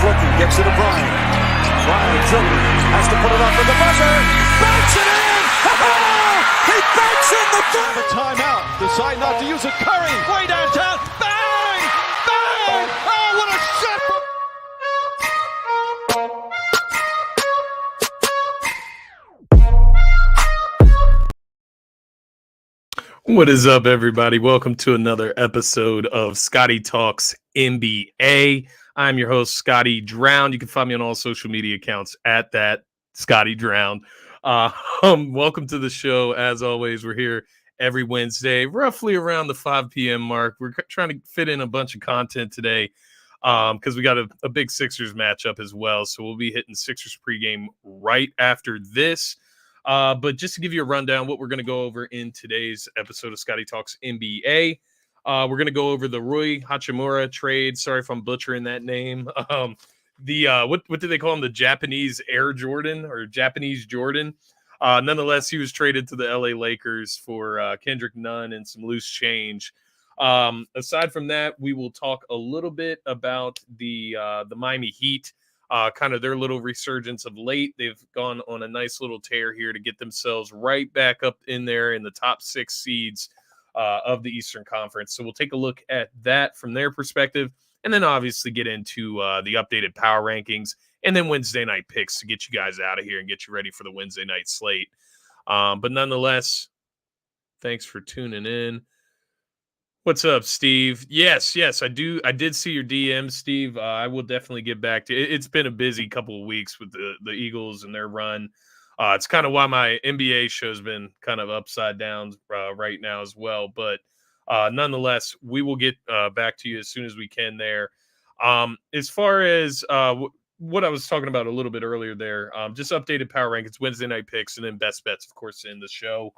looking, gets it to Bryant. Bryant dribbling, has to put it up in the buzzer. Banks it in! He banks in the third! The timeout. Decide not to use it. Curry, way downtown. Bang! Bang! Oh, what a shot! What is up, everybody? Welcome to another episode of Scotty Talks NBA. I'm your host, Scotty Drown. You can find me on all social media accounts at that Scotty Drown. Welcome to the show. As always, we're here every Wednesday, roughly around the 5 p.m. mark. We're trying to fit in a bunch of content today because we got a big Sixers matchup as well. So we'll be hitting Sixers pregame right after this. But just to give you a rundown, what we're going to go over in today's episode of Scotty Talks NBA, we're going to go over the Rui Hachimura trade. Sorry if I'm butchering that name. What do they call him? The Japanese Air Jordan or Japanese Jordan. Nonetheless, he was traded to the LA Lakers for Kendrick Nunn and some loose change. Aside from that, we will talk a little bit about the Miami Heat. Kind of their little resurgence of late. They've gone on a nice little tear here to get themselves right back up in there in the top 6 seeds of the Eastern Conference. So we'll take a look at that from their perspective, and then obviously get into the updated power rankings, and then Wednesday night picks to get you guys out of here and get you ready for the Wednesday night slate. But nonetheless, thanks for tuning in. What's up, Steve? Yes, I did see your DM, Steve. I will definitely get back to it. It's been a busy couple of weeks with the Eagles and their run. It's kind of why my NBA show's been kind of upside down right now as well. But nonetheless, we will get back to you as soon as we can there. As far as what I was talking about a little bit earlier there, just updated power rankings, Wednesday night picks, and then best bets, of course, in the show.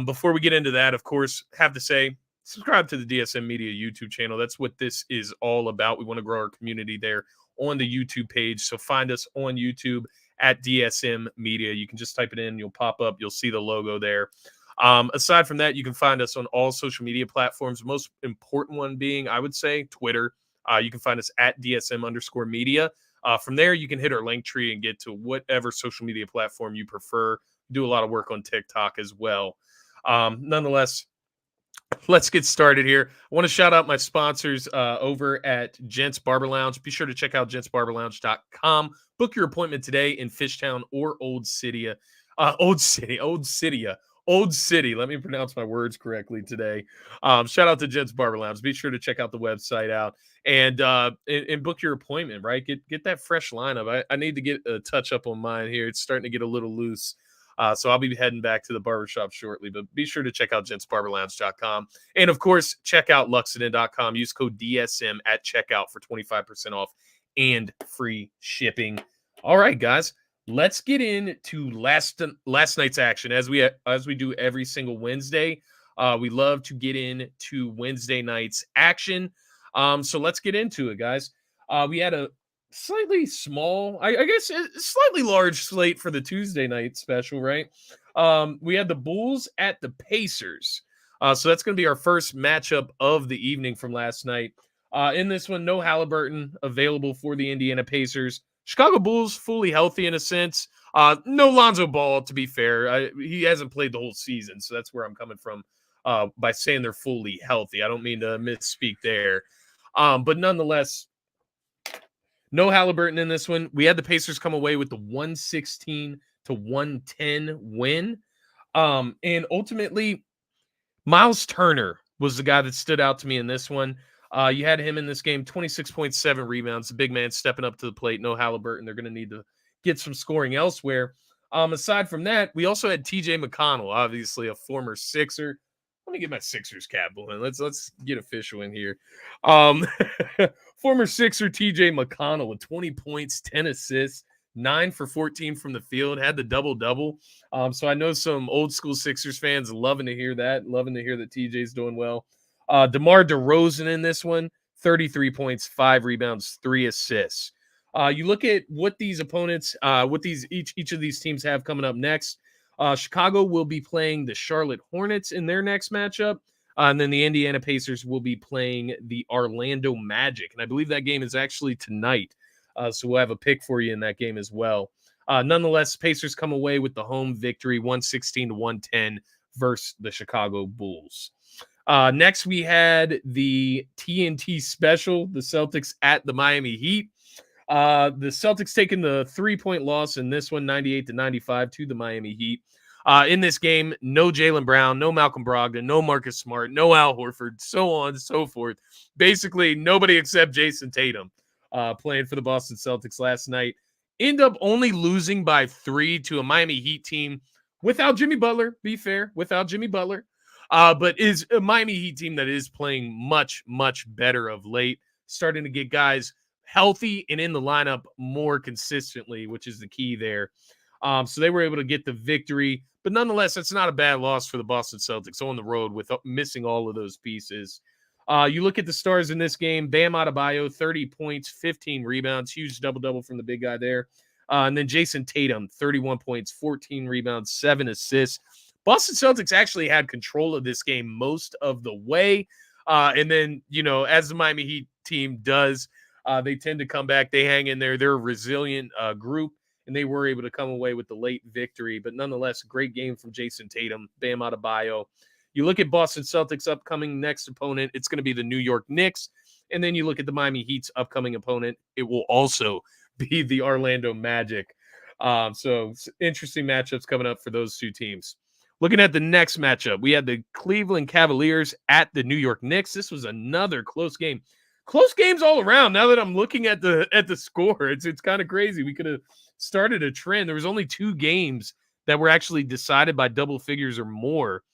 Before we get into that, of course, have to say, subscribe to the DSM Media YouTube channel. That's what this is all about. We want to grow our community there on the YouTube page. So find us on YouTube at DSM Media. You can just type it in. You'll pop up. You'll see the logo there. Aside from that, you can find us on all social media platforms. The most important one being, I would say, Twitter. You can find us at DSM_media. From there, you can hit our link tree and get to whatever social media platform you prefer. Do a lot of work on TikTok as well. Nonetheless, let's get started here. I want to shout out my sponsors over at Gents Barber Lounge. Be sure to check out gentsbarberlounge.com. Book your appointment today in Fishtown or Old City. Old City. Let me pronounce my words correctly today. Shout out to Gents Barber Lounge. Be sure to check out the website out and book your appointment, right? Get that fresh lineup. I need to get a touch up on mine here. It's starting to get a little loose. So I'll be heading back to the barbershop shortly, but be sure to check out gentsbarberlounge.com. And of course, check out Luxodon.com. Use code DSM at checkout for 25% off and free shipping. All right, guys, let's get into last night's action. As we do every single Wednesday, we love to get into Wednesday night's action. So let's get into it, guys. We had a slightly small, I guess slightly large slate for the Tuesday night special, right? We had the Bulls at the Pacers. So that's going to be our first matchup of the evening from last night. In this one, no Halliburton available for the Indiana Pacers. Chicago Bulls fully healthy in a sense. No Lonzo Ball, to be fair. He hasn't played the whole season, so that's where I'm coming from by saying they're fully healthy. I don't mean to misspeak there. But nonetheless, no Halliburton in this one. We had the Pacers come away with the 116-110 win. And ultimately, Miles Turner was the guy that stood out to me in this one. You had him in this game, 26.7 rebounds. The big man stepping up to the plate. No Halliburton. They're going to need to get some scoring elsewhere. Aside from that, we also had TJ McConnell, obviously a former Sixer. Let me get my Sixers cap on. Let's get official in here. Former Sixer TJ McConnell with 20 points, 10 assists, 9 for 14 from the field, had the double-double. So I know some old school Sixers fans loving to hear that, loving to hear that TJ's doing well. DeMar DeRozan in this one, 33 points, 5 rebounds, 3 assists. You look at what these opponents, each of these teams have coming up next. Chicago will be playing the Charlotte Hornets in their next matchup. And then the Indiana Pacers will be playing the Orlando Magic. And I believe that game is actually tonight. So we'll have a pick for you in that game as well. Nonetheless, Pacers come away with the home victory, 116-110 versus the Chicago Bulls. Next, we had the TNT special, the Celtics at the Miami Heat. The Celtics taking the 3-point loss in this one, 98-95 to the Miami Heat. In this game, no Jaylen Brown, no Malcolm Brogdon, no Marcus Smart, no Al Horford, so on and so forth. Basically, nobody except Jason Tatum playing for the Boston Celtics last night. End up only losing by 3 to a Miami Heat team without Jimmy Butler, be fair, without Jimmy Butler. But is a Miami Heat team that is playing much, much better of late, starting to get guys healthy and in the lineup more consistently, which is the key there. So they were able to get the victory. But nonetheless, it's not a bad loss for the Boston Celtics on the road with missing all of those pieces. You look at the stars in this game, Bam Adebayo, 30 points, 15 rebounds, huge double-double from the big guy there. And then Jason Tatum, 31 points, 14 rebounds, 7 assists. Boston Celtics actually had control of this game most of the way. And then, as the Miami Heat team does, they tend to come back. They hang in there. They're a resilient group, and they were able to come away with the late victory. But nonetheless, great game from Jason Tatum, Bam Adebayo. You look at Boston Celtics' upcoming next opponent, it's going to be the New York Knicks. And then you look at the Miami Heat's upcoming opponent, it will also be the Orlando Magic. So interesting matchups coming up for those two teams. Looking at the next matchup, we had the Cleveland Cavaliers at the New York Knicks. This was another close game. Close games all around. Now that I'm looking at the score, it's kind of crazy. We could have started a trend. There was only 2 games that were actually decided by double figures or more.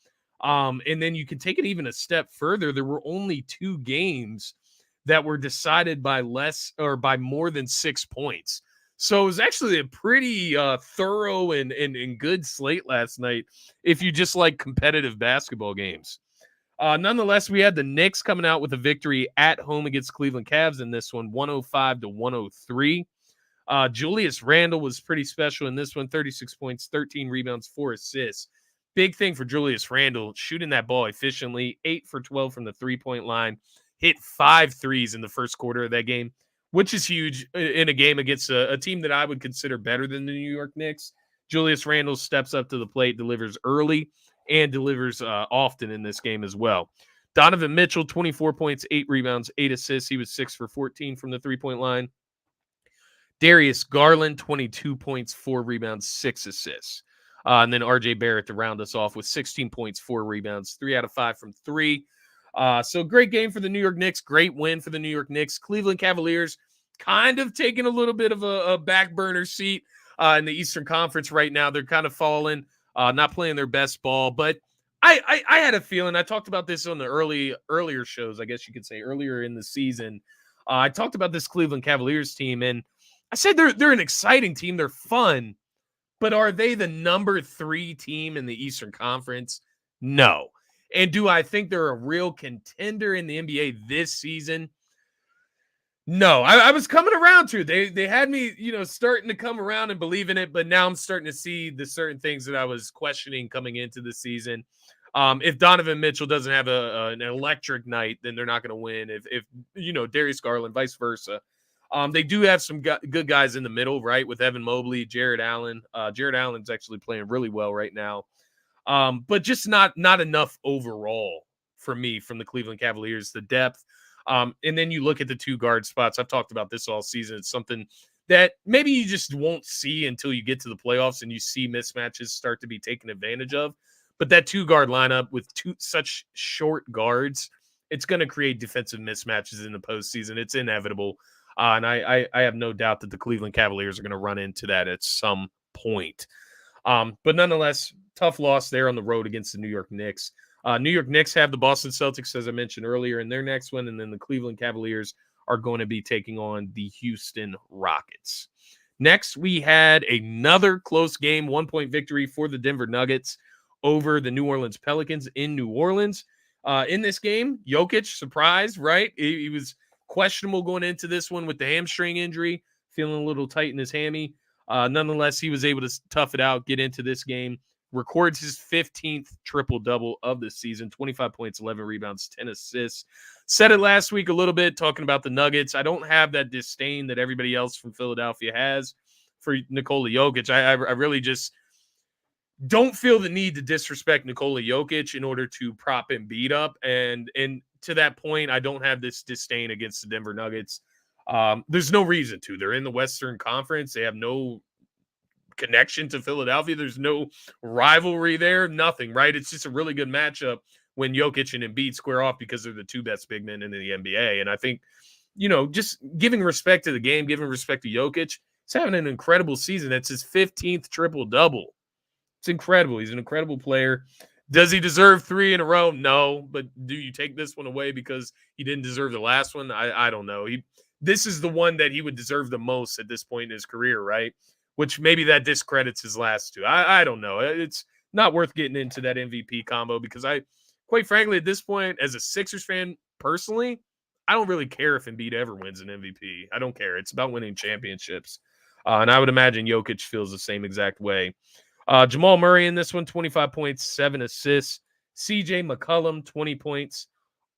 And then you can take it even a step further. There were only 2 games that were decided by less or by more than 6 points. So it was actually a pretty thorough and good slate last night if you just like competitive basketball games. Nonetheless, we had the Knicks coming out with a victory at home against Cleveland Cavs in this one, 105-103. Julius Randle was pretty special in this one, 36 points, 13 rebounds, 4 assists. Big thing for Julius Randle, shooting that ball efficiently, 8 for 12 from the three-point line, hit 5 threes in the first quarter of that game, which is huge in a game against a team that I would consider better than the New York Knicks. Julius Randle steps up to the plate, delivers early, and delivers often in this game as well. Donovan Mitchell, 24 points, 8 rebounds, 8 assists. He was 6 for 14 from the three-point line. Darius Garland, 22 points, 4 rebounds, 6 assists. And then RJ Barrett to round us off with 16 points, 4 rebounds, 3 out of 5 from 3. So great game for the New York Knicks. Great win for the New York Knicks. Cleveland Cavaliers kind of taking a little bit of a back burner seat in the Eastern Conference right now. They're kind of falling, not playing their best ball. But I had a feeling. I talked about this on the earlier shows, I guess you could say, earlier in the season. I talked about this Cleveland Cavaliers team, and I said they're an exciting team. They're fun. But are they the number 3 team in the Eastern Conference? No. And do I think they're a real contender in the NBA this season? No. I was coming around to it. They had me, starting to come around and believe in it, but now I'm starting to see the certain things that I was questioning coming into the season. If Donovan Mitchell doesn't have an electric night, then they're not going to win. If Darius Garland, vice versa. They do have some good guys in the middle, right, with Evan Mobley, Jared Allen. Jared Allen's actually playing really well right now. But just not enough overall for me from the Cleveland Cavaliers, the depth. And then you look at the 2 guard spots. I've talked about this all season. It's something that maybe you just won't see until you get to the playoffs and you see mismatches start to be taken advantage of. But that 2 guard lineup with such short guards, it's going to create defensive mismatches in the postseason. It's inevitable. And I have no doubt that the Cleveland Cavaliers are going to run into that at some point. But nonetheless, tough loss there on the road against the New York Knicks. New York Knicks have the Boston Celtics, as I mentioned earlier, in their next one. And then the Cleveland Cavaliers are going to be taking on the Houston Rockets. Next, we had another close game, 1-point victory for the Denver Nuggets over the New Orleans Pelicans in New Orleans. In this game, Jokic, surprise, right? He was questionable going into this one with the hamstring injury, feeling a little tight in his hammy. Nonetheless, he was able to tough it out, get into this game. records his 15th triple-double of the season, 25 points, 11 rebounds, 10 assists. Said it last week a little bit, talking about the Nuggets. I don't have that disdain that everybody else from Philadelphia has for Nikola Jokic. I really just don't feel the need to disrespect Nikola Jokic in order to prop Embiid up. And to that point, I don't have this disdain against the Denver Nuggets. There's no reason to. They're in the Western Conference. They have no connection to Philadelphia. There's no rivalry there. Nothing, right? It's just a really good matchup when Jokic and Embiid square off because they're the two best big men in the NBA. And I think, just giving respect to the game, giving respect to Jokic, he's having an incredible season. That's his 15th triple-double. It's incredible. He's an incredible player. Does he deserve 3 in a row? No. But do you take this one away because he didn't deserve the last one? I don't know. This is the one that he would deserve the most at this point in his career, right? Which maybe that discredits his last 2. I don't know. It's not worth getting into that MVP combo because quite frankly, at this point, as a Sixers fan, personally, I don't really care if Embiid ever wins an MVP. I don't care. It's about winning championships. And I would imagine Jokic feels the same exact way. Jamal Murray in this one, 25 points, 7 assists. CJ McCollum, 20 points,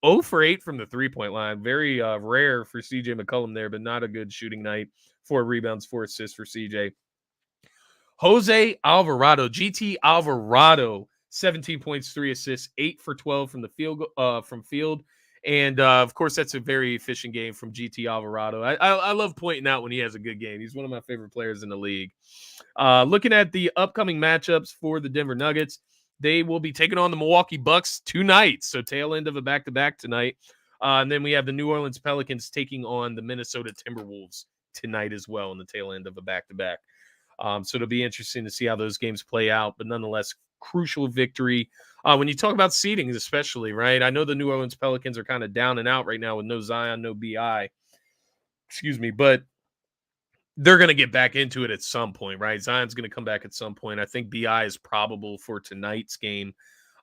0 for 8 from the three-point line. Very rare for CJ McCollum there, but not a good shooting night. 4 rebounds, 4 assists for CJ. Jose Alvarado, GT Alvarado, 17 points, 3 assists, 8 for 12 from the field. And, of course, that's a very efficient game from GT Alvarado. I love pointing out when he has a good game. He's one of my favorite players in the league. Looking at the upcoming matchups for the Denver Nuggets, they will be taking on the Milwaukee Bucks tonight. So tail end of a back-to-back tonight. And then we have the New Orleans Pelicans taking on the Minnesota Timberwolves tonight as well in the tail end of a back-to-back. So it'll be interesting to see how those games play out. But nonetheless, crucial victory. When you talk about seedings especially, right? I know the New Orleans Pelicans are kind of down and out right now with no Zion, no BI. But they're going to get back into it at some point, right? Zion's going to come back at some point. I think BI is probable for tonight's game.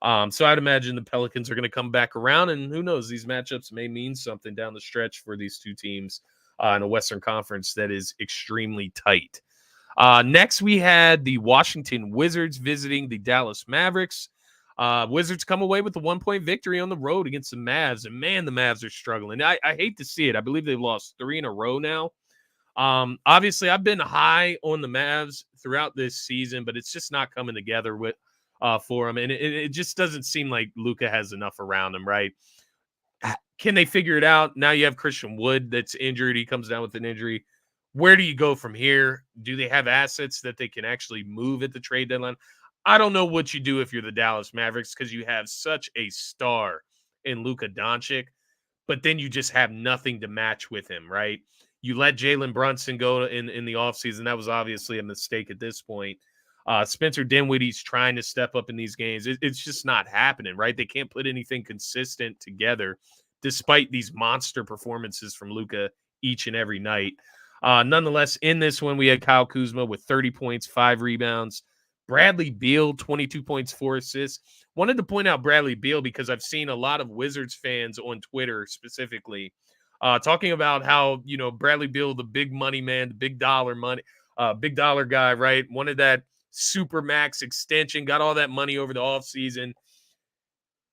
So I'd imagine the Pelicans are going to come back around, and who knows, these matchups may mean something down the stretch for these two teams in a Western Conference that is extremely tight. Next, we had the Washington Wizards visiting the Dallas Mavericks. Wizards come away with a 1-point victory on the road against the Mavs, and man, the Mavs are struggling. I hate to see it. I believe they've lost 3 in a row now. Obviously, I've been high on the Mavs throughout this season, but it's just not coming together for them, and it just doesn't seem like Luka has enough around him, right? Can they figure it out? Now you have Christian Wood that's injured. He comes down with an injury. Where do you go from here? Do they have assets that they can actually move at the trade deadline? I don't know what you do if you're the Dallas Mavericks because you have such a star in Luka Doncic, but then you just have nothing to match with him, right? You let Jalen Brunson go in the offseason. That was obviously a mistake at this point. Spencer Dinwiddie's trying to step up in these games. It's just not happening, right? They can't put anything consistent together despite these monster performances from Luka each and every night. Nonetheless, in this one, we had Kyle Kuzma with 30 points, 5 rebounds. Bradley Beal, 22 points, 4 assists. Wanted to point out Bradley Beal because I've seen a lot of Wizards fans on Twitter specifically talking about how, Bradley Beal, the big money man, the big dollar guy, right? Wanted that super max extension, got all that money over the offseason.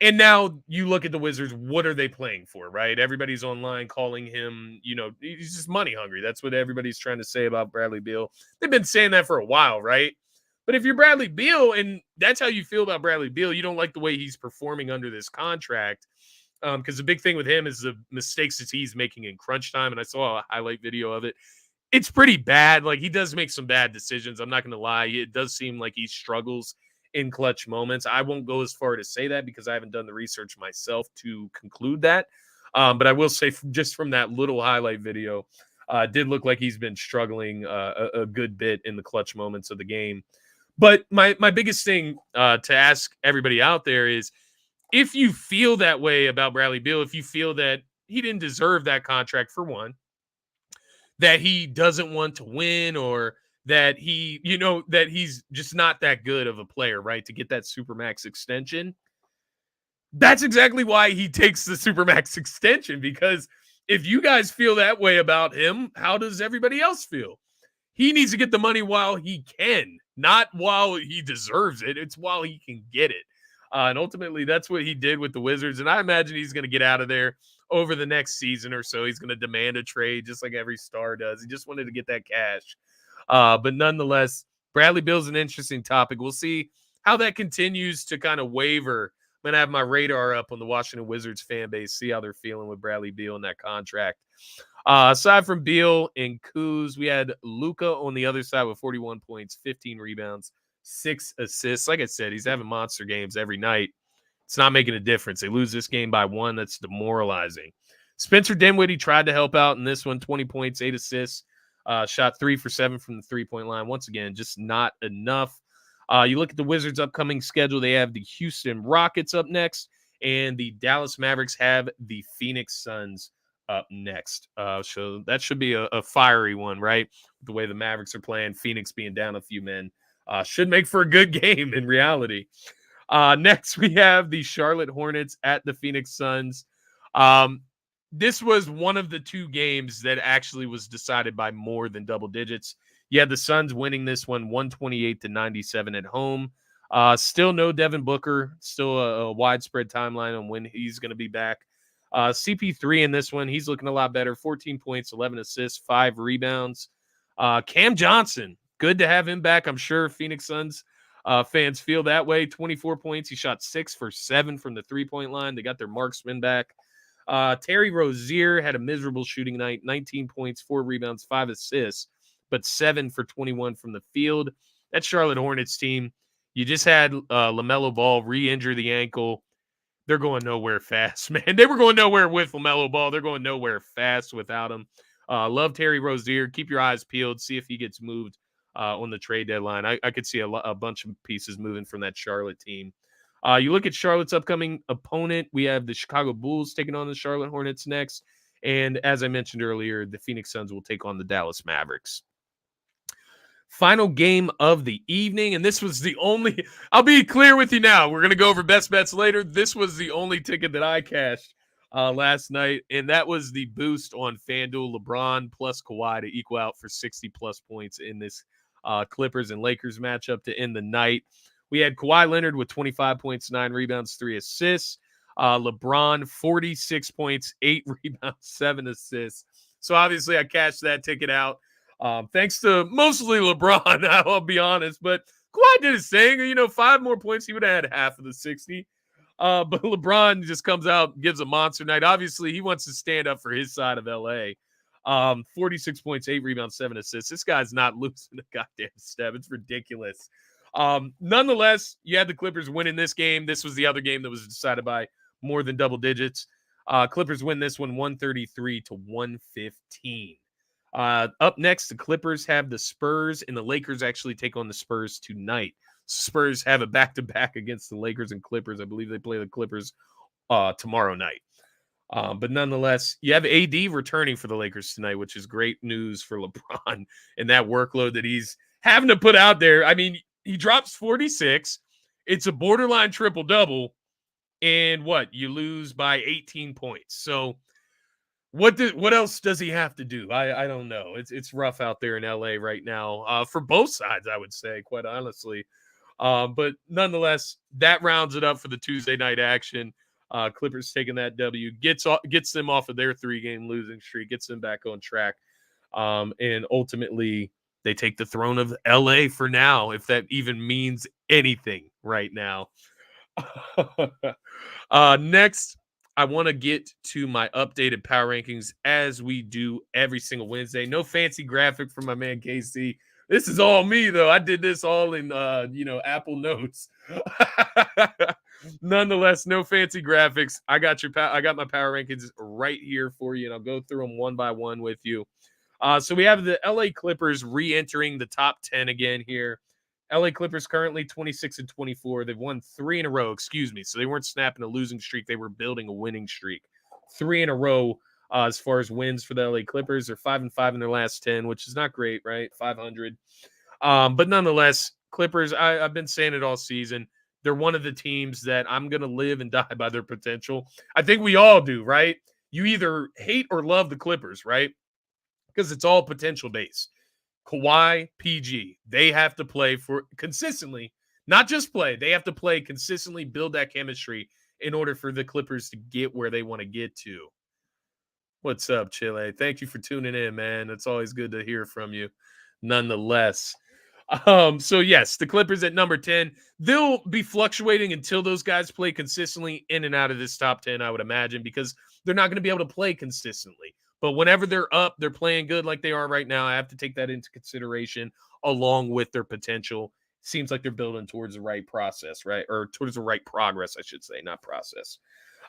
And now you look at the Wizards, what are they playing for, right? Everybody's online calling him, he's just money hungry. That's what everybody's trying to say about Bradley Beal. They've been saying that for a while, right? But if you're Bradley Beal and that's how you feel about Bradley Beal, you don't like the way he's performing under this contract. Because the big thing with him is the mistakes that he's making in crunch time. And I saw a highlight video of it. It's pretty bad. Like, he does make some bad decisions. I'm not going to lie. It does seem like he struggles in clutch moments. I won't go as far to say that because I haven't done the research myself to conclude that. But I will say just from that little highlight video, it did look like he's been struggling a good bit in the clutch moments of the game. But my biggest thing to ask everybody out there is, if you feel that way about Bradley Beal, if you feel that he didn't deserve that contract for one, that he doesn't want to win, or that that he's just not that good of a player, right, to get that Supermax extension, that's exactly why he takes the Supermax extension. Because if you guys feel that way about him, how does everybody else feel? he needs to get the money while he can, not while he deserves it. It's while he can get it. And ultimately, that's what he did with the Wizards. And I imagine he's going to get out of there over the next season or so. He's going to demand a trade just like every star does. He just wanted to get that cash. But nonetheless, Bradley Beal's an interesting topic. We'll see how that continues to kind of waver. I'm going to have my radar up on the Washington Wizards fan base, see how they're feeling with Bradley Beal in that contract. Aside from Beal and Kuz, we had Luka on the other side with 41 points, 15 rebounds, 6 assists. Like I said, he's having monster games every night. It's not making a difference. They lose this game by 1. That's demoralizing. Spencer Dinwiddie tried to help out in this one, 20 points, 8 assists. Shot 3 for 7 from the three-point line. Once again, just not enough. You look at the Wizards' upcoming schedule. They have the Houston Rockets up next, and the Dallas Mavericks have the Phoenix Suns up next. So that should be a fiery one, right? The way the Mavericks are playing, Phoenix being down a few men, should make for a good game in reality. Next, we have the Charlotte Hornets at the Phoenix Suns. This was one of the 2 games that actually was decided by more than double digits. You had the Suns winning this one 128-97 at home. Still no Devin Booker. Still a widespread timeline on when he's going to be back. CP3 in this one, he's looking a lot better. 14 points, 11 assists, 5 rebounds. Cam Johnson, good to have him back. I'm sure Phoenix Suns fans feel that way. 24 points. He shot 6 for 7 from the three-point line. They got their marksman back. Terry Rozier had a miserable shooting night. 19 points, 4 rebounds, 5 assists, but 7 for 21 from the field. That Charlotte Hornets team, you just had LaMelo Ball re-injure the ankle. They're going nowhere fast, man. They were going nowhere with LaMelo Ball. They're going nowhere fast without him. Love Terry Rozier. Keep your eyes peeled. See if he gets moved on the trade deadline. I could see a bunch of pieces moving from that Charlotte team. You look at Charlotte's upcoming opponent. We have the Chicago Bulls taking on the Charlotte Hornets next. And as I mentioned earlier, the Phoenix Suns will take on the Dallas Mavericks. Final game of the evening, and this was the only, I'll be clear with you now, we're going to go over best bets later. This was the only ticket that I cashed last night, and that was the boost on FanDuel. LeBron plus Kawhi to equal out for 60-plus points in this Clippers and Lakers matchup to end the night. We had Kawhi Leonard with 25 points, 9 rebounds, 3 assists. LeBron, 46 points, 8 rebounds, 7 assists. So obviously I cashed that ticket out. Thanks to mostly LeBron, I'll be honest. But Kawhi did his thing. 5 more points, he would have had half of the 60. But LeBron just comes out, gives a monster night. Obviously, he wants to stand up for his side of L.A. 46 points, 8 rebounds, 7 assists. This guy's not losing a goddamn step. It's ridiculous. Nonetheless, you had the Clippers winning this game. This was the other game that was decided by more than double digits. Clippers win this one 133-115. Up next, the Clippers have the Spurs, and the Lakers actually take on the Spurs tonight. Spurs have a back-to-back against the Lakers and Clippers. I believe they play the Clippers tomorrow night. But nonetheless, you have AD returning for the Lakers tonight, which is great news for LeBron and that workload that he's having to put out there. I mean, he drops 46. It's a borderline triple-double. And you lose by 18 points. So what else does he have to do? I don't know. It's rough out there in LA right now for both sides, I would say, quite honestly. But nonetheless, that rounds it up for the Tuesday night action. Clippers taking that W, gets them off of their 3-game losing streak, gets them back on track. And ultimately, they take the throne of LA for now, if that even means anything right now. Next, I want to get to my updated power rankings as we do every single Wednesday. No fancy graphic from my man KC. This is all me, though. I did this all in, Apple Notes. Nonetheless, no fancy graphics. I got my power rankings right here for you, and I'll go through them one by one with you. So we have the LA Clippers re-entering the top 10 again here. LA Clippers currently 26-24. They've won 3 in a row. So they weren't snapping a losing streak. They were building a winning streak. 3 in a row as far as wins for the LA Clippers. They're 5-5 in their last 10, which is not great, right? 500. But nonetheless, Clippers, I've been saying it all season. They're one of the teams that I'm going to live and die by their potential. I think we all do, right? You either hate or love the Clippers, right? Because it's all potential based. Kawhi, PG, they have to play for consistently, not just play. They have to play consistently, build that chemistry in order for the Clippers to get where they want to get to. What's up, Chile? Thank you for tuning in, man. It's always good to hear from you, nonetheless. So yes, the Clippers at number 10. They'll be fluctuating until those guys play consistently in and out of this top 10, I would imagine, because they're not going to be able to play consistently. But whenever they're up, they're playing good like they are right now. I have to take that into consideration along with their potential. Seems like they're building towards the right process, right? Or towards the right progress, I should say, not process.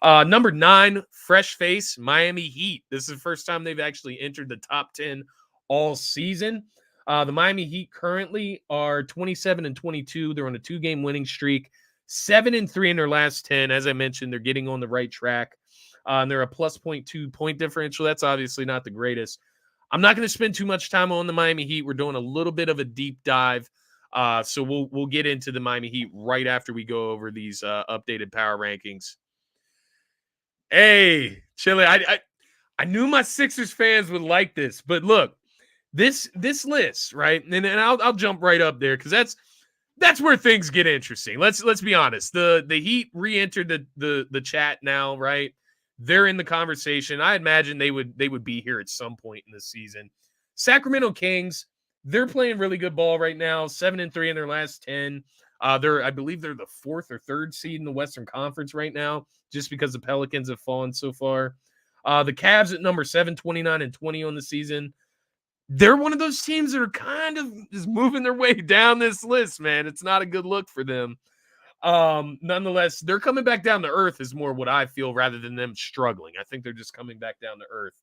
Number 9, fresh face, Miami Heat. This is the first time they've actually entered the top 10 all season. The Miami Heat currently are 27-22. They're on a 2-game winning streak, 7-3 in their last 10. As I mentioned, they're getting on the right track. And they're a plus 0.2 point differential. That's obviously not the greatest. I'm not going to spend too much time on the Miami Heat. We're doing a little bit of a deep dive. So we'll get into the Miami Heat right after we go over these updated power rankings. Hey, Chile, I knew my Sixers fans would like this, but look, this list, right? And I'll jump right up there because that's where things get interesting. Let's be honest. The Heat re-entered the chat now, right? They're in the conversation. I imagine they would be here at some point in the season. Sacramento Kings, they're playing really good ball right now, 7-3 in their last 10. I believe they're the 4th or 3rd seed in the Western Conference right now, just because the Pelicans have fallen so far. The Cavs at number 7, 29-20 on the season. They're one of those teams that are kind of just moving their way down this list, man. It's not a good look for them. Nonetheless, they're coming back down to earth is more what I feel rather than them struggling. I think they're just coming back down to earth.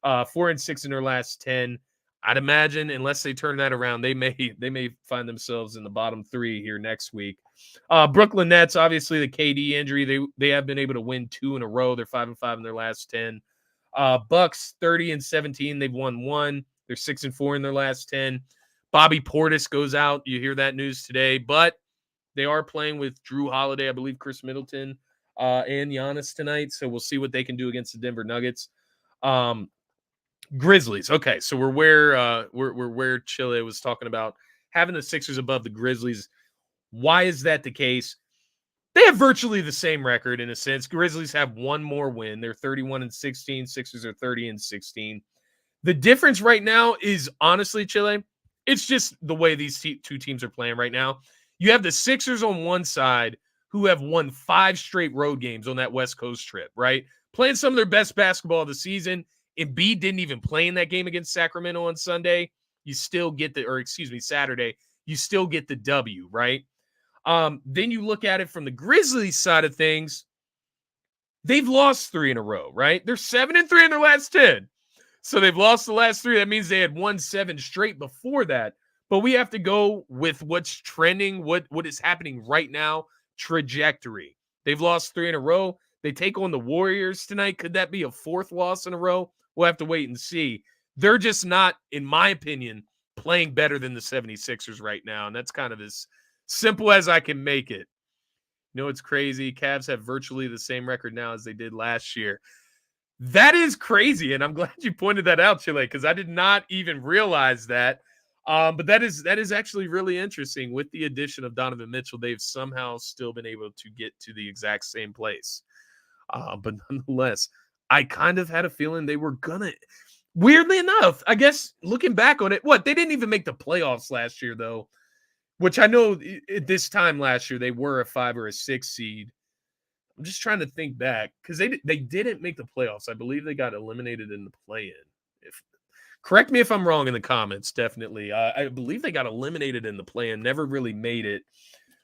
4-6 in their last 10. I'd imagine, unless they turn that around, they may find themselves in the bottom 3 here next week. Brooklyn Nets, obviously the KD injury, they have been able to win 2 in a row. They're 5-5 in their last 10. Bucks 30-17, they've won 1. They're 6-4 in their last 10. Bobby Portis goes out. You hear that news today, but they are playing with Drew Holiday, I believe Chris Middleton, and Giannis tonight. So we'll see what they can do against the Denver Nuggets. Grizzlies. Okay, so we're where Chile was talking about having the Sixers above the Grizzlies. Why is that the case? They have virtually the same record in a sense. Grizzlies have one more win. They're 31-16. Sixers are 30-16. The difference right now is honestly, Chile, it's just the way these two teams are playing right now. You have the Sixers on one side who have won 5 straight road games on that West Coast trip, right? Playing some of their best basketball of the season. Embiid didn't even play in that game against Sacramento on Sunday. You still get Saturday. You still get the W, right? Then you look at it from the Grizzlies side of things. They've lost 3 in a row, right? They're 7-3 in their last 10. So they've lost the last 3. That means they had won 7 straight before that. But we have to go with what's trending, what is happening right now, trajectory. They've lost 3 in a row. They take on the Warriors tonight. Could that be a 4th loss in a row? We'll have to wait and see. They're just not, in my opinion, playing better than the 76ers right now. And that's kind of as simple as I can make it. You know, it's crazy. Cavs have virtually the same record now as they did last year. That is crazy. And I'm glad you pointed that out, Chile, because I did not even realize that. But that is actually really interesting. With the addition of Donovan Mitchell, they've somehow still been able to get to the exact same place. But nonetheless, I kind of had a feeling they were gonna. Weirdly enough, I guess looking back on it, they didn't even make the playoffs last year, though. Which I know at this time last year they were a 5 or a 6 seed. I'm just trying to think back because they didn't make the playoffs. I believe they got eliminated in the play-in. Correct me if I'm wrong in the comments. Definitely, I believe they got eliminated in the play-in. Never really made it.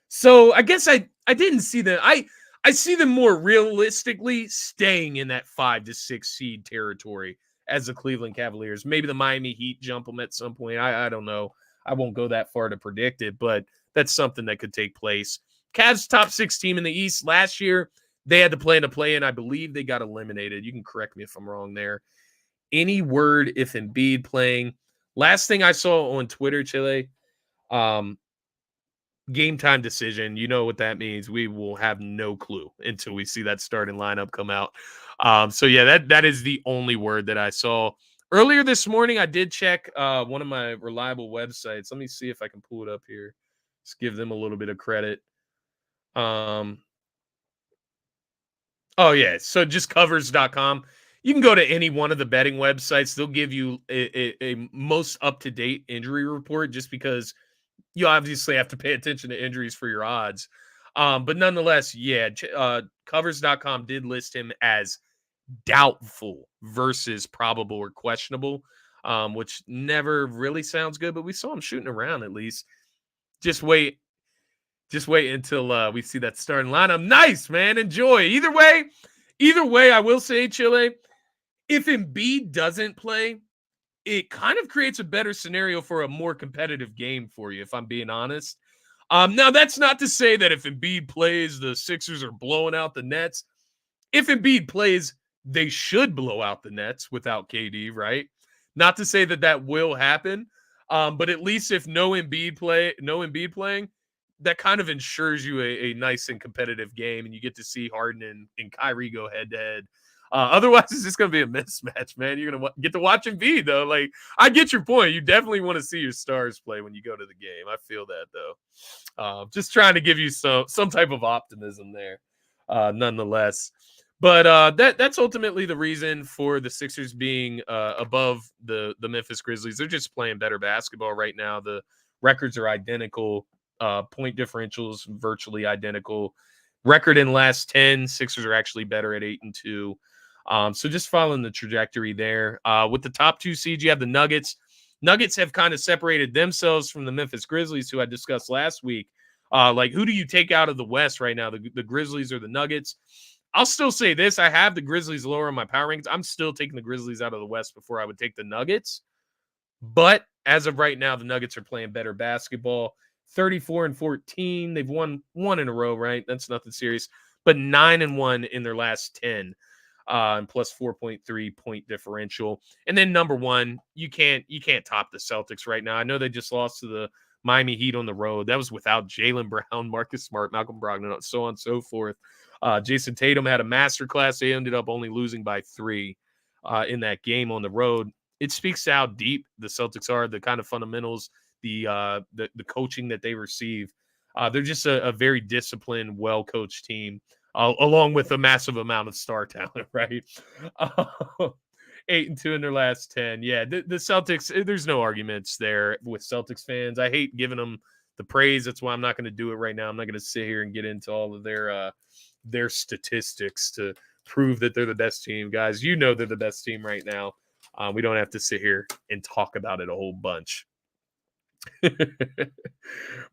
So I guess I didn't see them. I see them more realistically staying in that 5 to 6 seed territory as the Cleveland Cavaliers. Maybe the Miami Heat jump them at some point. I don't know. I won't go that far to predict it, but that's something that could take place. Cavs top 6 team in the East. Last year, they had to play in a play-in. I believe they got eliminated. You can correct me if I'm wrong there. Any word if Embiid playing? Last thing I saw on Twitter, Chile, game time decision. You know what that means. We will have no clue until we see that starting lineup come out. So yeah, that is the only word that I saw. Earlier this morning, I did check one of my reliable websites. Let me see if I can pull it up here. Just give them a little bit of credit. Oh, yeah. So just covers.com. You can go to any one of the betting websites. They'll give you a most up-to-date injury report just because you obviously have to pay attention to injuries for your odds. But nonetheless, yeah, covers.com did list him as doubtful versus probable or questionable, which never really sounds good, but we saw him shooting around at least. Just wait until we see that starting lineup. Nice, man. Enjoy. Either way, I will say, Chile, if Embiid doesn't play, it kind of creates a better scenario for a more competitive game for you, if I'm being honest. Now, that's not to say that if Embiid plays, the Sixers are blowing out the Nets. If Embiid plays, they should blow out the Nets without KD, right? Not to say that that will happen, but at least if no Embiid playing, that kind of ensures you a nice and competitive game, and you get to see Harden and Kyrie go head to head. Otherwise, it's just going to be a mismatch, man. You're going to get to watch Embiid, though. Like, I get your point. You definitely want to see your stars play when you go to the game. I feel that, though. Just trying to give you some type of optimism there, nonetheless. But that's ultimately the reason for the Sixers being above the Memphis Grizzlies. They're just playing better basketball right now. The records are identical. Point differentials virtually identical. Record in last 10, Sixers are actually better at 8-2. So just following the trajectory there. With the top two seeds, you have the Nuggets. Nuggets have kind of separated themselves from the Memphis Grizzlies, who I discussed last week. Like, who do you take out of the West right now, the Grizzlies or the Nuggets? I'll still say this. I have the Grizzlies lower in my power rankings. I'm still taking the Grizzlies out of the West before I would take the Nuggets. But as of right now, the Nuggets are playing better basketball. 34-14. They've won one in a row, right? That's nothing serious. But 9-1 in their last 10. And plus 4.3 point differential. And then number one, you can't top the Celtics right now. I know they just lost to the Miami Heat on the road. That was without Jaylen Brown, Marcus Smart, Malcolm Brogdon, so on and so forth. Jason Tatum had a masterclass. They ended up only losing by 3 in that game on the road. It speaks to how deep the Celtics are, the kind of fundamentals, the coaching that they receive. They're just a very disciplined, well-coached team, along with a massive amount of star talent, right? 8-2 in their last 10. Yeah, the Celtics, there's no arguments there with Celtics fans. I hate giving them the praise. That's why I'm not going to do it right now. I'm not going to sit here and get into all of their statistics to prove that they're the best team. Guys, you know they're the best team right now. We don't have to sit here and talk about it a whole bunch.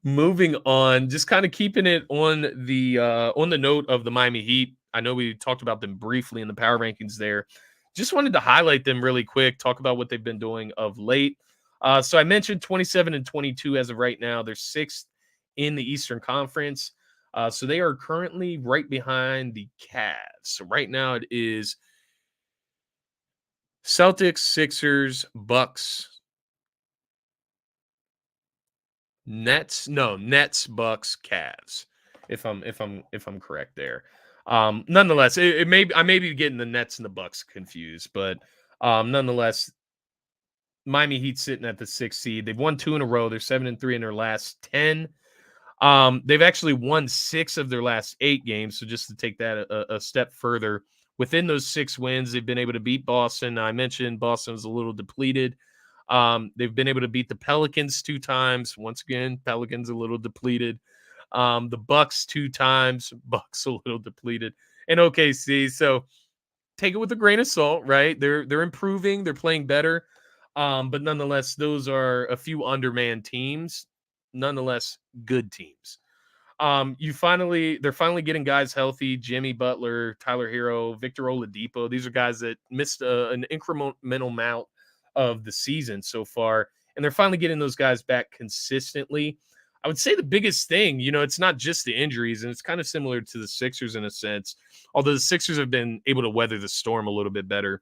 Moving on, just kind of keeping it on the note of the Miami Heat. I know we talked about them briefly in the power rankings there. Just wanted to highlight them really quick, talk about what they've been doing of late. So I mentioned 27-22 as of right now. They're 6th in the Eastern Conference. So they are currently right behind the Cavs. So right now it is Celtics, Sixers, Bucks, Nets, Bucks, Cavs. If I'm correct there. Nonetheless, I may be getting the Nets and the Bucks confused, but nonetheless, Miami Heat sitting at the 6th seed. They've won 2 in a row. They're 7-3 in their last 10. They've actually won 6 of their last 8 games. So just to take that a step further, within those 6 wins, they've been able to beat Boston. I mentioned Boston was a little depleted. They've been able to beat the Pelicans 2 times. Once again, Pelicans a little depleted. The Bucks 2 times. Bucks a little depleted. And OKC. So take it with a grain of salt, right? They're improving. They're playing better. But nonetheless, those are a few undermanned teams. Nonetheless, good teams. They're finally getting guys healthy. Jimmy Butler, Tyler Hero, Victor Oladipo. These are guys that missed an incremental amount of the season so far, and they're finally getting those guys back consistently. I would say the biggest thing, it's not just the injuries, and it's kind of similar to the Sixers in a sense, although the Sixers have been able to weather the storm a little bit better.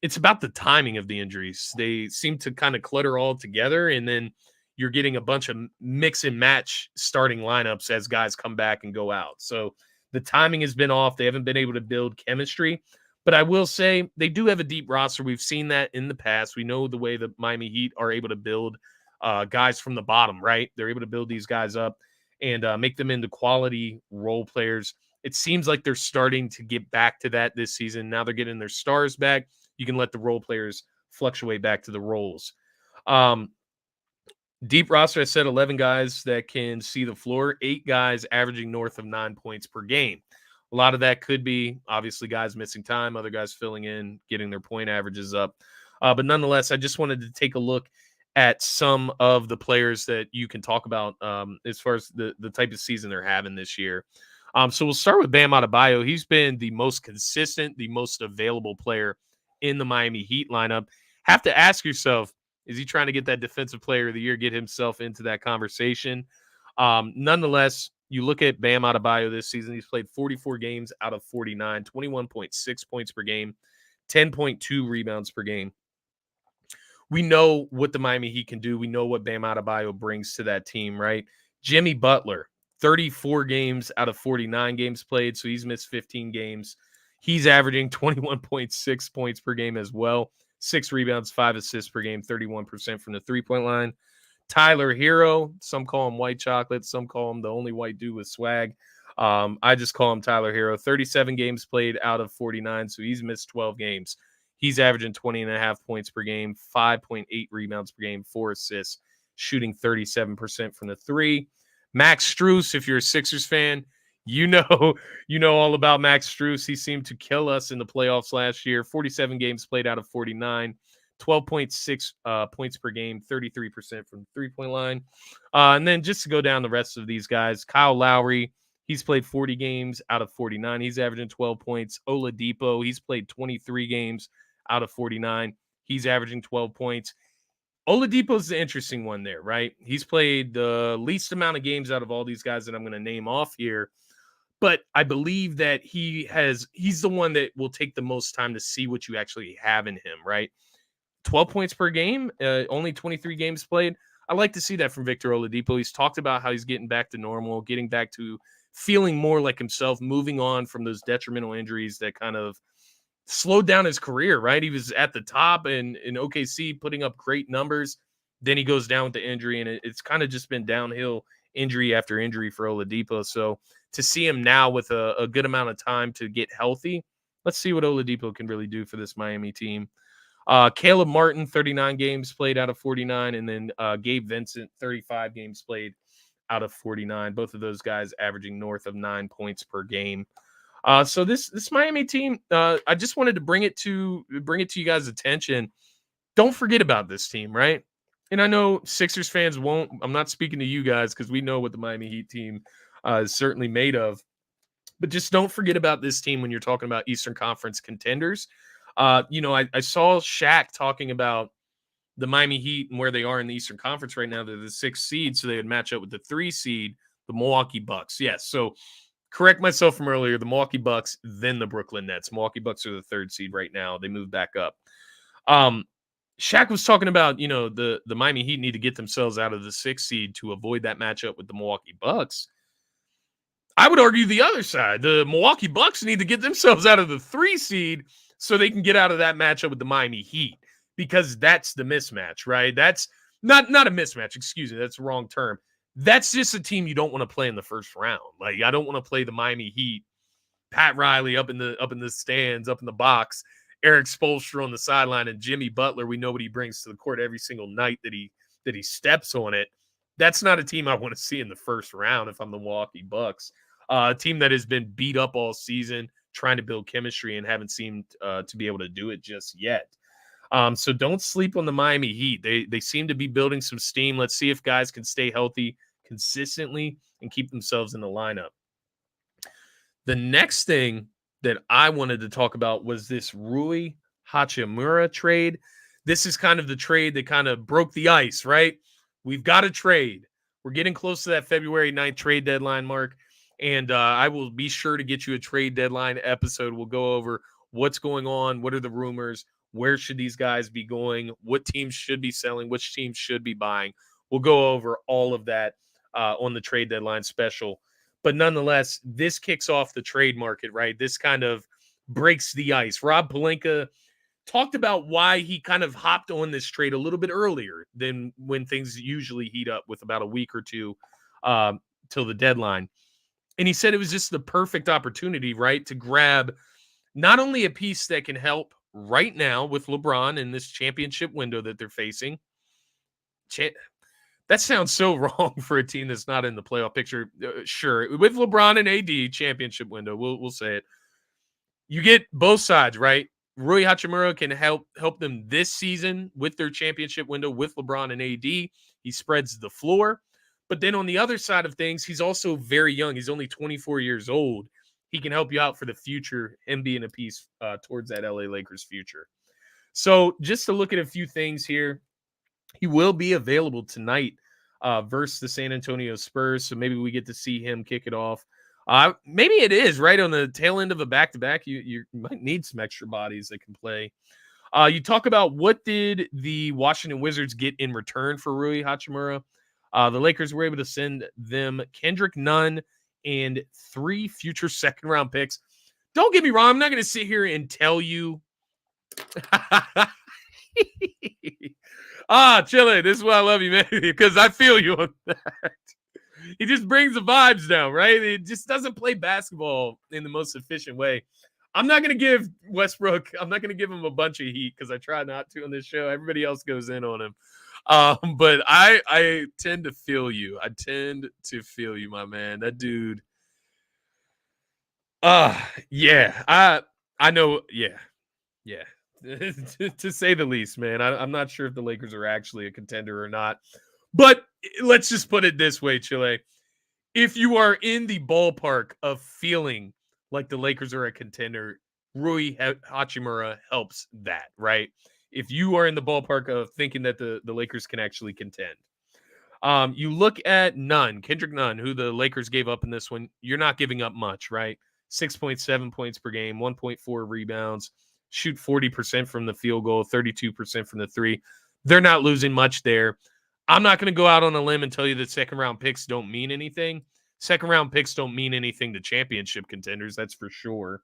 It's about the timing of the injuries. They seem to kind of clutter all together, and then you're getting a bunch of mix and match starting lineups as guys come back and go out. So the timing has been off. They haven't been able to build chemistry. But I will say they do have a deep roster. We've seen that in the past. We know the way the Miami Heat are able to build guys from the bottom, right? They're able to build these guys up and make them into quality role players. It seems like they're starting to get back to that this season. Now they're getting their stars back. You can let the role players fluctuate back to the roles. Deep roster, I said 11 guys that can see the floor, 8 guys averaging north of 9 points per game. A lot of that could be obviously guys missing time, other guys filling in, getting their point averages up. But nonetheless, I just wanted to take a look at some of the players that you can talk about as far as the type of season they're having this year. So we'll start with Bam Adebayo. He's been the most consistent, the most available player in the Miami Heat lineup. Have to ask yourself, is he trying to get that defensive player of the year, get himself into that conversation? Nonetheless, you look at Bam Adebayo this season, he's played 44 games out of 49, 21.6 points per game, 10.2 rebounds per game. We know what the Miami Heat can do. We know what Bam Adebayo brings to that team, right? Jimmy Butler, 34 games out of 49 games played, so he's missed 15 games. He's averaging 21.6 points per game as well. 6 rebounds, 5 assists per game, 31% from the three-point line. Tyler Hero, some call him white chocolate, some call him the only white dude with swag. I just call him Tyler Hero. 37 games played out of 49, so he's missed 12 games. He's averaging 20.5 points per game, 5.8 rebounds per game, 4 assists, shooting 37% from the three. Max Strus, if you're a Sixers fan, you know all about Max Strus. He seemed to kill us in the playoffs last year. 47 games played out of 49, 12.6 points per game, 33% from the three-point line. And then just to go down the rest of these guys, Kyle Lowry, he's played 40 games out of 49. He's averaging 12 points. Oladipo, he's played 23 games out of 49. He's averaging 12 points. Oladipo's the interesting one there, right? He's played the least amount of games out of all these guys that I'm going to name off here. But I believe that he's the one that will take the most time to see what you actually have in him, right? 12 points per game, only 23 games played. I like to see that from Victor Oladipo. He's talked about how he's getting back to normal, getting back to feeling more like himself, moving on from those detrimental injuries that kind of slowed down his career, right? He was at the top and in OKC putting up great numbers. Then he goes down with the injury, and it's kind of just been downhill injury after injury for Oladipo. So to see him now with a good amount of time to get healthy, let's see what Oladipo can really do for this Miami team. Caleb Martin, 39 games played out of 49, and then Gabe Vincent, 35 games played out of 49. Both of those guys averaging north of 9 points per game. So this Miami team, I just wanted to bring it to you guys' attention. Don't forget about this team, right? And I know Sixers fans won't. I'm not speaking to you guys because we know what the Miami Heat team is certainly made of. But just don't forget about this team when you're talking about Eastern Conference contenders. I saw Shaq talking about the Miami Heat and where they are in the Eastern Conference right now. They're the 6th seed, so they would match up with the 3 seed, the Milwaukee Bucks. Yes, so correct myself from earlier, the Milwaukee Bucks, then the Brooklyn Nets. Milwaukee Bucks are the 3rd seed right now. They moved back up. Shaq was talking about, the Miami Heat need to get themselves out of the 6th seed to avoid that matchup with the Milwaukee Bucks. I would argue the other side. The Milwaukee Bucks need to get themselves out of the 3 seed so they can get out of that matchup with the Miami Heat, because that's the mismatch, right? That's not a mismatch. Excuse me. That's the wrong term. That's just a team you don't want to play in the first round. Like, I don't want to play the Miami Heat, Pat Riley up in the stands, up in the box, Eric Spoelstra on the sideline, and Jimmy Butler. We know what he brings to the court every single night that he steps on it. That's not a team I want to see in the first round if I'm the Milwaukee Bucks. A team that has been beat up all season, trying to build chemistry and haven't seemed to be able to do it just yet. So don't sleep on the Miami Heat. They seem to be building some steam. Let's see if guys can stay healthy consistently and keep themselves in the lineup. The next thing that I wanted to talk about was this Rui Hachimura trade. This is kind of the trade that kind of broke the ice, right? We've got a trade. We're getting close to that February 9th trade deadline mark, and I will be sure to get you a trade deadline episode. We'll go over what's going on, what are the rumors, where should these guys be going, what teams should be selling, which teams should be buying. We'll go over all of that on the trade deadline special. But nonetheless, this kicks off the trade market, right? This kind of breaks the ice. Rob Pelinka talked about why he kind of hopped on this trade a little bit earlier than when things usually heat up with about a week or two till the deadline. And he said it was just the perfect opportunity, right, to grab not only a piece that can help right now with LeBron in this championship window that they're facing. That sounds so wrong for a team that's not in the playoff picture. Sure, with LeBron and AD championship window, we'll say it. You get both sides, right? Rui Hachimura can help them this season with their championship window with LeBron and AD. He spreads the floor. But then on the other side of things, he's also very young. He's only 24 years old. He can help you out for the future, him being a piece towards that LA Lakers future. So just to look at a few things here, he will be available tonight versus the San Antonio Spurs. So maybe we get to see him kick it off. Maybe it is right on the tail end of a back-to-back. You might need some extra bodies that can play. You talk about what did the Washington Wizards get in return for Rui Hachimura? The Lakers were able to send them Kendrick Nunn and 3 future second-round picks. Don't get me wrong. I'm not going to sit here and tell you. Chile, this is why I love you, man, because I feel you on that. He just brings the vibes down, right? It just doesn't play basketball in the most efficient way. I'm not going to give Westbrook, I'm not going to give him a bunch of heat because I try not to on this show. Everybody else goes in on him. But I tend to feel you. I tend to feel you, my man. That dude. Yeah. I know. Yeah. Yeah. To say the least, man. I'm not sure if the Lakers are actually a contender or not. But let's just put it this way, Chile. If you are in the ballpark of feeling like the Lakers are a contender, Rui Hachimura helps that, right? If you are in the ballpark of thinking that the Lakers can actually contend. You look at Kendrick Nunn, who the Lakers gave up in this one. You're not giving up much, right? 6.7 points per game, 1.4 rebounds, shoot 40% from the field goal, 32% from the three. They're not losing much there. I'm not going to go out on a limb and tell you that second-round picks don't mean anything. Second-round picks don't mean anything to championship contenders, that's for sure.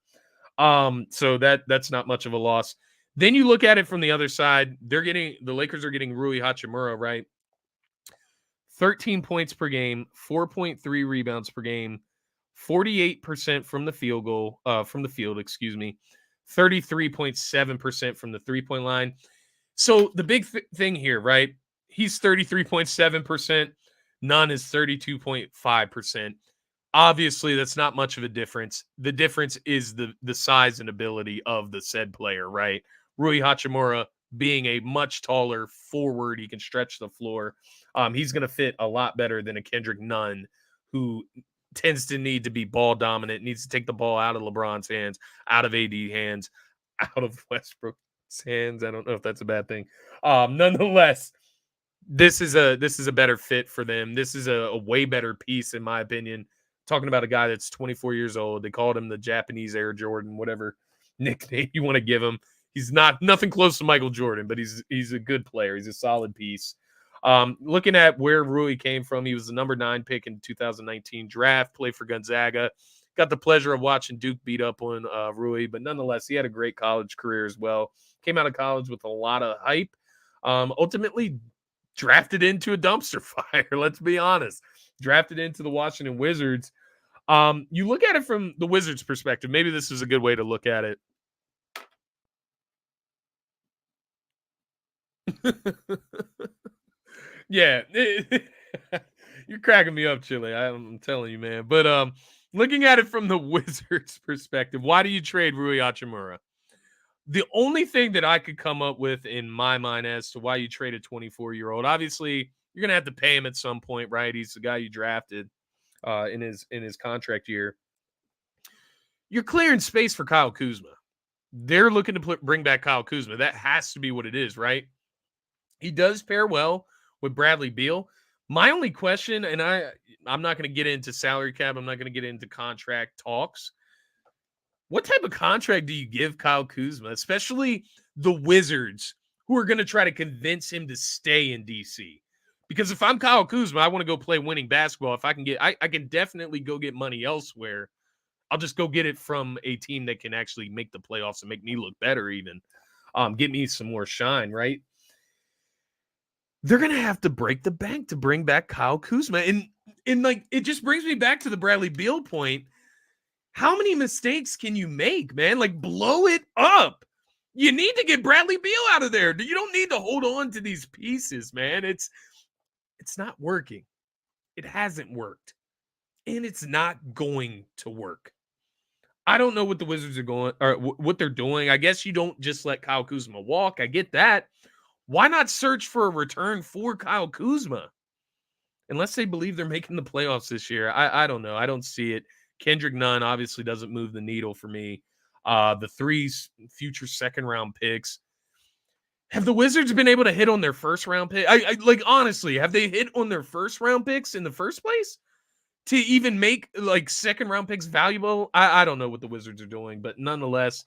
So that's not much of a loss. Then you look at it from the other side. The Lakers are getting Rui Hachimura, right? 13 points per game, 4.3 rebounds per game, 48% from the field, 33.7% from the three-point line. So the big thing here, right? He's 33.7%. Nunn is 32.5%. Obviously, that's not much of a difference. The difference is the size and ability of the said player, right? Rui Hachimura being a much taller forward, he can stretch the floor. He's going to fit a lot better than a Kendrick Nunn, who tends to need to be ball dominant, needs to take the ball out of LeBron's hands, out of AD hands, out of Westbrook's hands. I don't know if that's a bad thing. Nonetheless, this is a better fit for them. This is a way better piece, in my opinion. Talking about a guy that's 24 years old. They called him the Japanese Air Jordan, whatever nickname you want to give him. He's nothing close to Michael Jordan, but he's a good player. He's a solid piece. Looking at where Rui came from, he was the number 9 pick in 2019 draft, played for Gonzaga. Got the pleasure of watching Duke beat up on Rui, but nonetheless, he had a great college career as well. Came out of college with a lot of hype. Ultimately drafted into a dumpster fire, let's be honest. Drafted into the Washington Wizards. You look at it from the Wizards' perspective. Maybe this is a good way to look at it. Yeah. You're cracking me up, Chile. I'm telling you, man. But looking at it from the Wizards' perspective, why do you trade Rui Hachimura? The only thing that I could come up with in my mind as to why you trade a 24-year-old, obviously you're going to have to pay him at some point, right? He's the guy you drafted in his contract year. You're clearing space for Kyle Kuzma. They're looking to bring back Kyle Kuzma. That has to be what it is, right? He does pair well with Bradley Beal. My only question, and I'm not going to get into salary cap. I'm not going to get into contract talks. What type of contract do you give Kyle Kuzma, especially the Wizards, who are going to try to convince him to stay in DC? Because if I'm Kyle Kuzma, I want to go play winning basketball. If I can I can definitely go get money elsewhere. I'll just go get it from a team that can actually make the playoffs and make me look better even. Get me some more shine, right? They're going to have to break the bank to bring back Kyle Kuzma. And like, it just brings me back to the Bradley Beal point. How many mistakes can you make, man? Like, blow it up. You need to get Bradley Beal out of there. You don't need to hold on to these pieces, man. It's not working. It hasn't worked. And it's not going to work. I don't know what the Wizards are going or what they're doing. I guess you don't just let Kyle Kuzma walk. I get that. Why not search for a return for Kyle Kuzma? Unless they believe they're making the playoffs this year. I don't know. I don't see it. Kendrick Nunn obviously doesn't move the needle for me. The 3 future second-round picks. Have the Wizards been able to hit on their first-round pick? I like, honestly, have they hit on their first-round picks in the first place? To even make, like, second-round picks valuable? I don't know what the Wizards are doing, but nonetheless,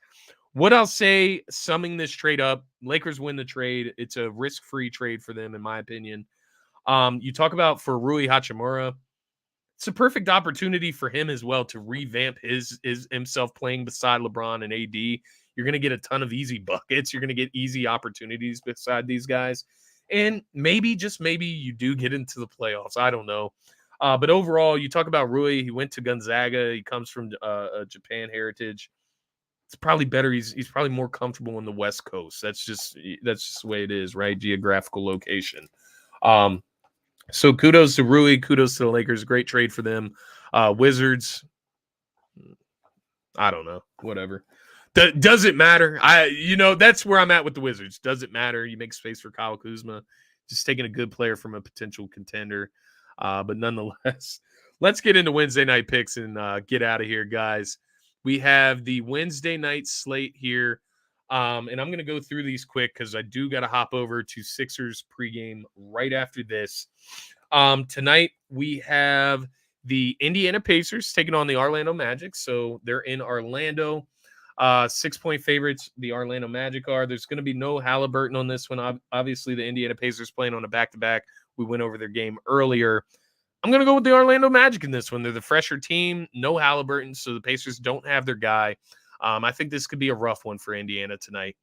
what I'll say, summing this trade up, Lakers win the trade. It's a risk-free trade for them, in my opinion. You talk about for Rui Hachimura, it's a perfect opportunity for him as well to revamp his himself playing beside LeBron and AD. You're going to get a ton of easy buckets. You're going to get easy opportunities beside these guys. And maybe, just maybe, you do get into the playoffs. I don't know. But overall, you talk about Rui. He went to Gonzaga. He comes from a Japan heritage. It's probably better. He's probably more comfortable on the West Coast. That's just the way it is, right? Geographical location. So kudos to Rui, kudos to the Lakers. Great trade for them. Wizards, I don't know, whatever. Does it matter? That's where I'm at with the Wizards. Does it matter? You make space for Kyle Kuzma, just taking a good player from a potential contender. But nonetheless, let's get into Wednesday night picks and get out of here, guys. We have the Wednesday night slate here. And I'm going to go through these quick because I do got to hop over to Sixers pregame right after this. Tonight, we have the Indiana Pacers taking on the Orlando Magic. So they're in Orlando. 6-point favorites, the Orlando Magic are. There's going to be no Halliburton on this one. Obviously, the Indiana Pacers playing on a back-to-back. We went over their game earlier. I'm going to go with the Orlando Magic in this one. They're the fresher team. No Halliburton, so the Pacers don't have their guy. I think this could be a rough one for Indiana tonight.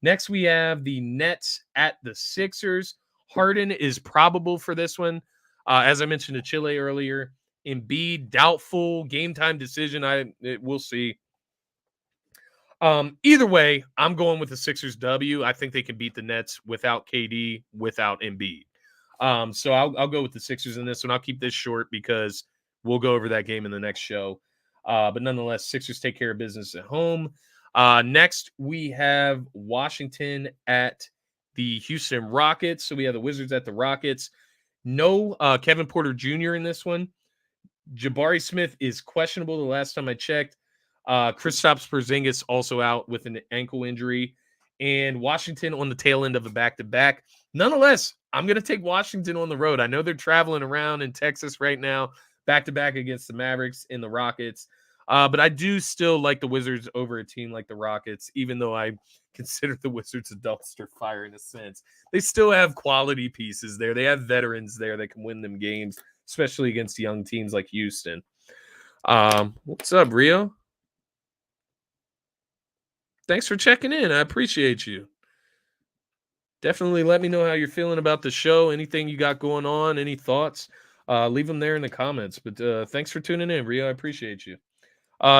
Next, we have the Nets at the Sixers. Harden is probable for this one. As I mentioned to Chile earlier, Embiid, doubtful, game time decision. We'll see. Either way, I'm going with the Sixers W. I think they can beat the Nets without KD, without Embiid. So I'll go with the Sixers in this one. I'll keep this short because we'll go over that game in the next show. But nonetheless, Sixers take care of business at home. Next, we have Washington at the Houston Rockets. So we have the Wizards at the Rockets. No Kevin Porter Jr. in this one. Jabari Smith is questionable the last time I checked. Kristaps Porzingis also out with an ankle injury. And Washington on the tail end of a back-to-back. Nonetheless, I'm going to take Washington on the road. I know they're traveling around in Texas right now, back-to-back against the Mavericks and the Rockets. But I do still like the Wizards over a team like the Rockets, even though I consider the Wizards a dumpster fire in a sense. They still have quality pieces there. They have veterans there that can win them games, especially against young teams like Houston. What's up, Rio? Thanks for checking in. I appreciate you. Definitely let me know how you're feeling about the show. Anything you got going on, any thoughts, leave them there in the comments. But thanks for tuning in, Rio. I appreciate you.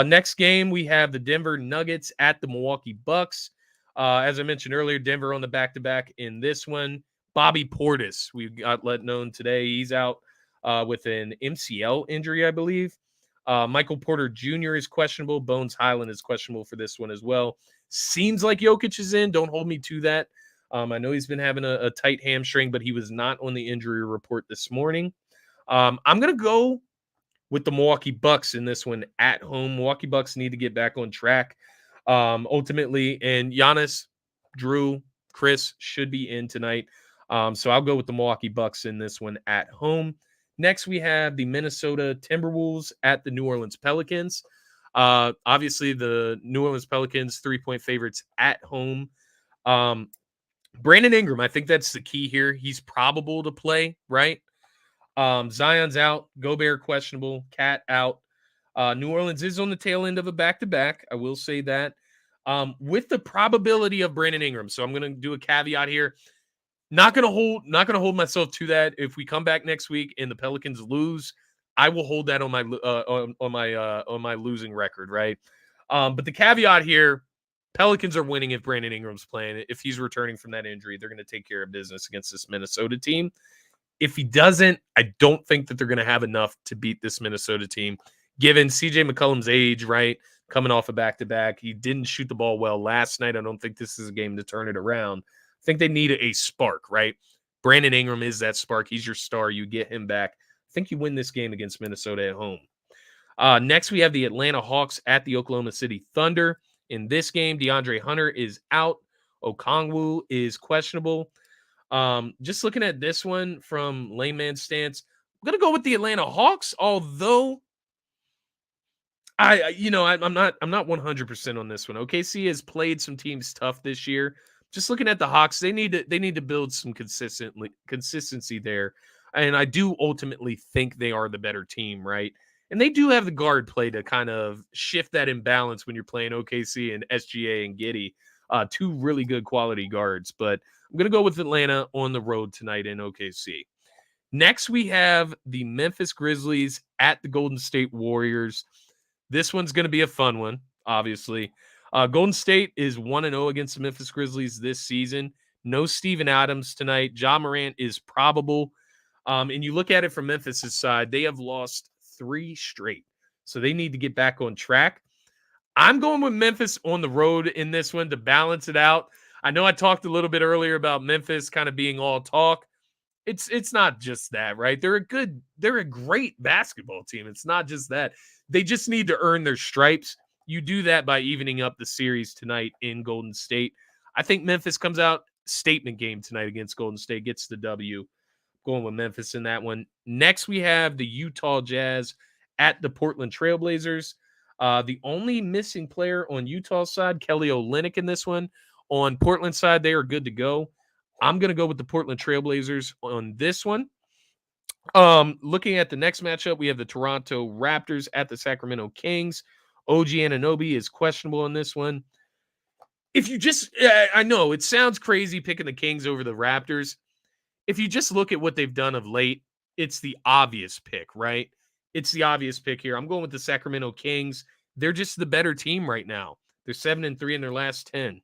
Next game, we have the Denver Nuggets at the Milwaukee Bucks. As I mentioned earlier, Denver on the back-to-back in this one. Bobby Portis, we got let known today. He's out with an MCL injury, I believe. Michael Porter Jr. is questionable. Bones Highland is questionable for this one as well. Seems like Jokic is in. Don't hold me to that. I know he's been having a tight hamstring, but he was not on the injury report this morning. I'm going to go with the Milwaukee Bucks in this one at home. Milwaukee Bucks need to get back on track ultimately. And Giannis, Drew, Chris should be in tonight. So I'll go with the Milwaukee Bucks in this one at home. Next, we have the Minnesota Timberwolves at the New Orleans Pelicans. Obviously, the New Orleans Pelicans, 3-point favorites at home. Brandon Ingram, I think that's the key here. He's probable to play, right? Zion's out. Gobert questionable. Cat out. New Orleans is on the tail end of a back-to-back. I will say that. With the probability of Brandon Ingram. So I'm going to do a caveat here. Not going to hold myself to that. If we come back next week and the Pelicans lose, I will hold that on my losing record, right? But the caveat here, Pelicans are winning if Brandon Ingram's playing. If he's returning from that injury, they're going to take care of business against this Minnesota team. If he doesn't, I don't think that they're going to have enough to beat this Minnesota team, given CJ McCollum's age, right? Coming off a back-to-back. He didn't shoot the ball well last night. I don't think this is a game to turn it around. I think they need a spark, right? Brandon Ingram is that spark. He's your star. You get him back. I think you win this game against Minnesota at home. Next, we have the Atlanta Hawks at the Oklahoma City Thunder. In this game, DeAndre Hunter is out. Okongwu is questionable. Just looking at this one from layman's stance, I'm going to go with the Atlanta Hawks, although I'm not 100% on this one. OKC has played some teams tough this year. Just looking at the Hawks, they need to build some consistency there. And I do ultimately think they are the better team, right? And they do have the guard play to kind of shift that imbalance when you're playing OKC and SGA and Giddey, two really good quality guards. But I'm going to go with Atlanta on the road tonight in OKC. Next, we have the Memphis Grizzlies at the Golden State Warriors. This one's going to be a fun one, obviously. Golden State is 1-0 against the Memphis Grizzlies this season. No Steven Adams tonight. Ja Morant is probable. And you look at it from Memphis' side, they have lost 3 straight. So they need to get back on track. I'm going with Memphis on the road in this one to balance it out. I know I talked a little bit earlier about Memphis kind of being all talk. It's not just that, right? They're a great basketball team. It's not just that. They just need to earn their stripes. You do that by evening up the series tonight in Golden State. I think Memphis comes out statement game tonight against Golden State, gets the W. Going with Memphis in that one. Next, we have the Utah Jazz at the Portland Trailblazers. The only missing player on Utah's side, Kelly Olynyk in this one. On Portland's side, they are good to go. I'm going to go with the Portland Trailblazers on this one. Looking at the next matchup, we have the Toronto Raptors at the Sacramento Kings. OG Anunoby is questionable in this one. I know it sounds crazy picking the Kings over the Raptors. If you just look at what they've done of late, it's the obvious pick, right? It's the obvious pick here. I'm going with the Sacramento Kings. They're just the better team right now. They're 7-3 in their last 10.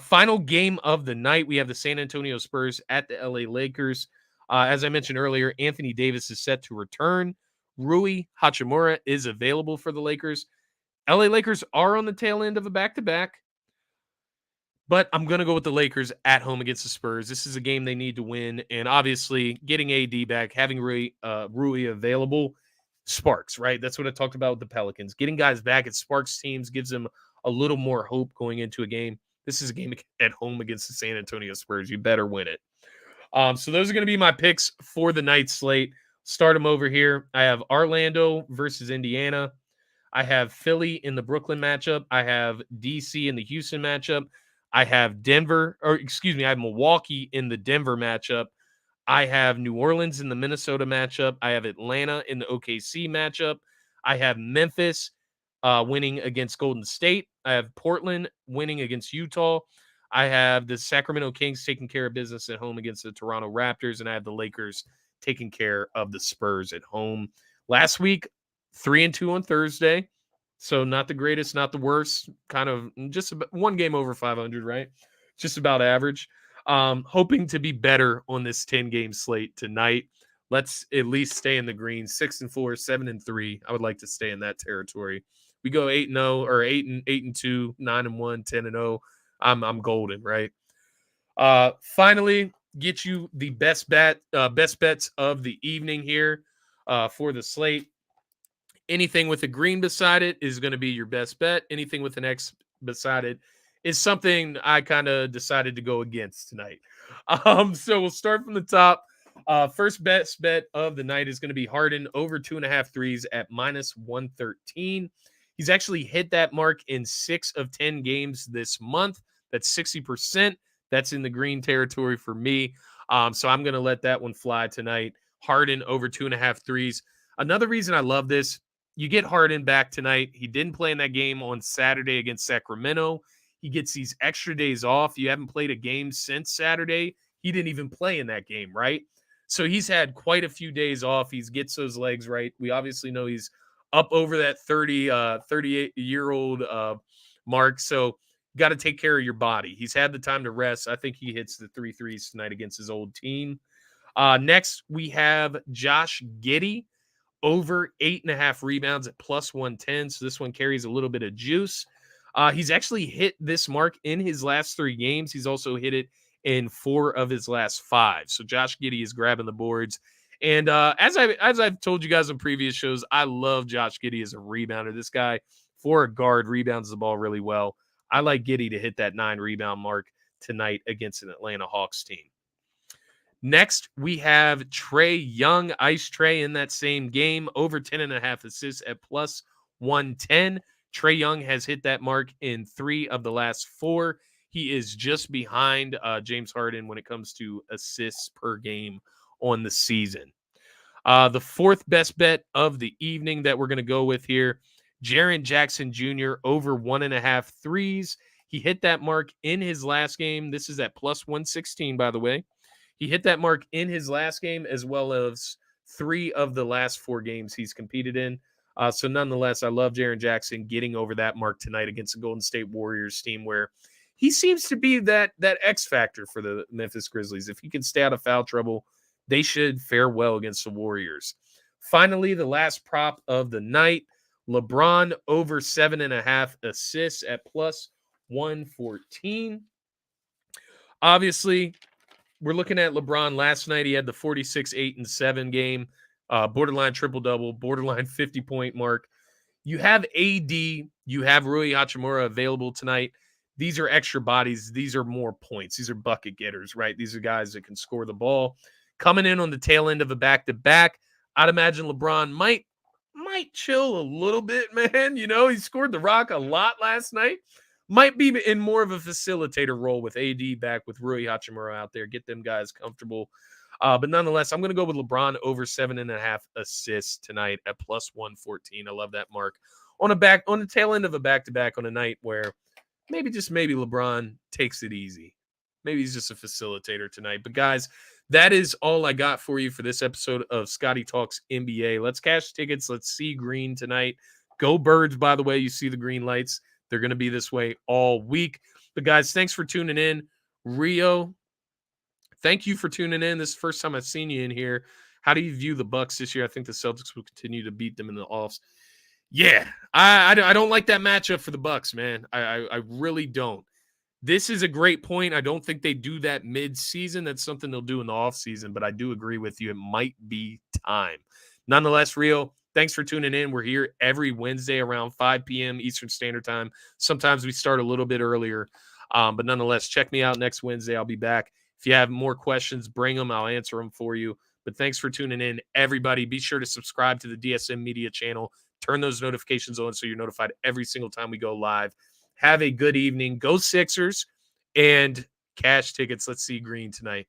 Final game of the night, we have the San Antonio Spurs at the LA Lakers. As I mentioned earlier, Anthony Davis is set to return. Rui Hachimura is available for the Lakers. LA Lakers are on the tail end of a back-to-back, but I'm going to go with the Lakers at home against the Spurs. This is a game they need to win, and obviously getting AD back, having Rui available, sparks, right? That's what I talked about with the Pelicans. Getting guys back, it sparks teams, gives them a little more hope going into a game. This is a game at home against the San Antonio Spurs. You better win it. So those are going to be my picks for the night slate. Start them over here. I have Orlando versus Indiana. I have Philly in the Brooklyn matchup. I have DC in the Houston matchup. I have I have Milwaukee in the Denver matchup. I have New Orleans in the Minnesota matchup. I have Atlanta in the OKC matchup. I have Memphis winning against Golden State. I have Portland winning against Utah. I have the Sacramento Kings taking care of business at home against the Toronto Raptors, and I have the Lakers taking care of the Spurs at home. Last week, 3-2 on Thursday, so not the greatest, not the worst, kind of just about one game over 500, right? Just about average. Hoping to be better on this 10-game slate tonight. Let's at least stay in the green. 6-4, 7-3. I would like to stay in that territory. We go 8-0 or 8-2, 9-1, 10-0. I'm golden, right? Finally, get you the best bets of the evening here for the slate. Anything with a green beside it is going to be your best bet. Anything with an X beside it is something I kind of decided to go against tonight. So we'll start from the top. First best bet of the night is going to be Harden over 2.5 threes at -113. He's actually hit that mark in 6 of 10 games this month. That's 60%. That's in the green territory for me. So I'm going to let that one fly tonight. Harden over 2.5 threes. Another reason I love this, you get Harden back tonight. He didn't play in that game on Saturday against Sacramento. He gets these extra days off. You haven't played a game since Saturday. He didn't even play in that game, right? So he's had quite a few days off. He gets those legs right. We obviously know he's up over that 38-year-old mark. So got to take care of your body. He's had the time to rest. I think he hits the 3 threes tonight against his old team. Next, we have Josh Giddey over 8.5 rebounds at plus 110. So this one carries a little bit of juice. He's actually hit this mark in his last 3 games. He's also hit it in 4 of his last 5. So Josh Giddey is grabbing the boards. And as I've told you guys in previous shows, I love Josh Giddey as a rebounder. This guy, for a guard, rebounds the ball really well. I like Giddey to hit that 9 rebound mark tonight against an Atlanta Hawks team. Next, we have Trae Young, Ice Trae, in that same game, over 10.5 assists at plus 110. Trae Young has hit that mark in 3 of the last 4. He is just behind James Harden when it comes to assists per game on the season. The 4th best bet of the evening that we're going to go with here, Jaren Jackson Jr. over 1.5 threes. He hit that mark in his last game. This is at plus 116, by the way. He hit that mark in his last game as well as 3 of the last 4 games he's competed in. So nonetheless, I love Jaren Jackson getting over that mark tonight against the Golden State Warriors team where he seems to be that X factor for the Memphis Grizzlies. If he can stay out of foul trouble, they should fare well against the Warriors. Finally, the last prop of the night, LeBron over 7.5 assists at plus 114. Obviously, we're looking at LeBron last night. He had the 46, 8, and 7 game, borderline triple-double, borderline 50-point mark. You have AD, you have Rui Hachimura available tonight. These are extra bodies. These are more points. These are bucket getters, right? These are guys that can score the ball. Coming in on the tail end of a back-to-back, I'd imagine LeBron might chill a little bit, man. You know, he scored the rock a lot last night. Might be in more of a facilitator role with AD back with Rui Hachimura out there. Get them guys comfortable. But nonetheless, I'm going to go with LeBron over 7.5 assists tonight at plus 114. I love that mark. On the tail end of a back-to-back on a night where maybe LeBron takes it easy. Maybe he's just a facilitator tonight. But guys, that is all I got for you for this episode of Scotty Talks NBA. Let's cash tickets. Let's see green tonight. Go Birds, by the way. You see the green lights. They're going to be this way all week. But guys, thanks for tuning in. Rio, thank you for tuning in. This is the first time I've seen you in here. How do you view the Bucks this year? I think the Celtics will continue to beat them in the offs. Yeah, I don't like that matchup for the Bucks, man. I really don't. This is a great point. I don't think they do that mid-season. That's something they'll do in the offseason, but I do agree with you. It might be time. Nonetheless, Rio, thanks for tuning in. We're here every Wednesday around 5 p.m. Eastern Standard Time. Sometimes we start a little bit earlier, but nonetheless, check me out next Wednesday. I'll be back. If you have more questions, bring them. I'll answer them for you. But thanks for tuning in, everybody. Be sure to subscribe to the DSM Media channel. Turn those notifications on so you're notified every single time we go live. Have a good evening. Go Sixers and cash tickets. Let's see green tonight.